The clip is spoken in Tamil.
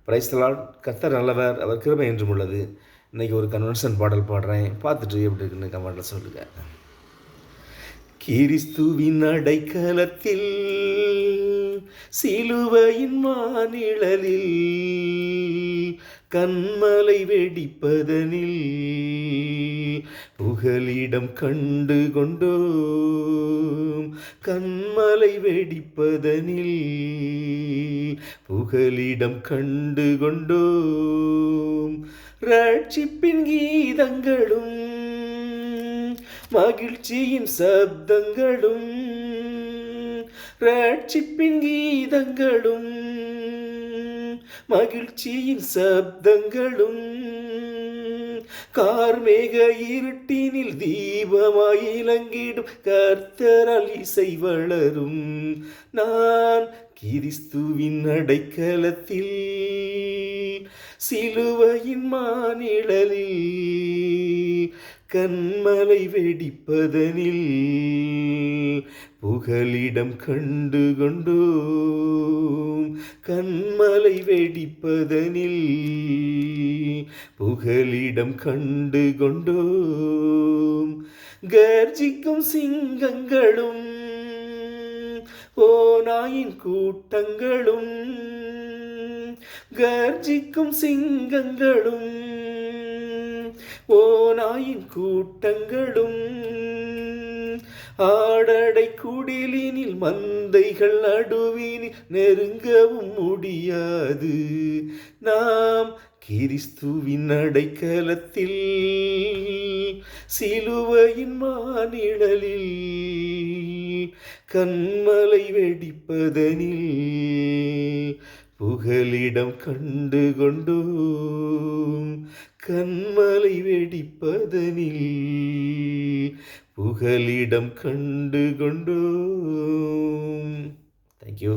Praise the Lord. கர்த்தர் நல்லவர், அவர் கிருபை என்றும் உள்ளது. இன்றைக்கி ஒரு கன்வென்ஷன் பாடல் பாடுறேன், பார்த்துட்டு எப்படி இருக்குன்னு கமெண்ட்டில் சொல்லுங்கள். கிறிஸ்துவின் அடைக்கலத்தில் சிலுவையின் மானிழலில் கண்மலை வெடிப்பதனில் புகலிடம் கண்டு கொண்டோம். கண்மலை வெடிப்பதனில் புகலிடம் கண்டு கொண்டோம். ரட்சிப்பின் கீதங்களும் மகிழ்ச்சியின் சப்தங்களும், ரட்சிப்பின் கீதங்களும் மகிழ்ச்சியின் சப்தங்களும் கார்மேக இருட்டினில் தீபமாய் இலங்கிடும் கர்த்தரால் இசை வளரும். நான் கிறிஸ்துவின் அடைக்கலத்தில் சிலுவையின் மானிழலில் கண்மலை வெடிப்பதனில் புகலிடம் கண்டு கொண்டோம். கண்மலை வெடிப்பதனில் புகலிடம் கண்டு கொண்டோம். கர்ஜிக்கும் சிங்கங்களும் ஓநாயின் கூட்டங்களும், கர்ஜிக்கும் சிங்கங்களும் ஓநாயின் கூட்டங்களும் ஆடடை குடிலினில் மந்தைகள் நடுவினில் நெருங்கவும் முடியாது. நாம் கிறிஸ்துவின் அடைக்கலத்தில் சிலுவையின் மானிழலில் கண்மலை வெடிப்பதனில் புகலிடம் கண்டு கொண்டோம். கண்மலை வெடிப்பதனில் புகலிடம் கண்டு கொண்டோம். தேங்க்யூ.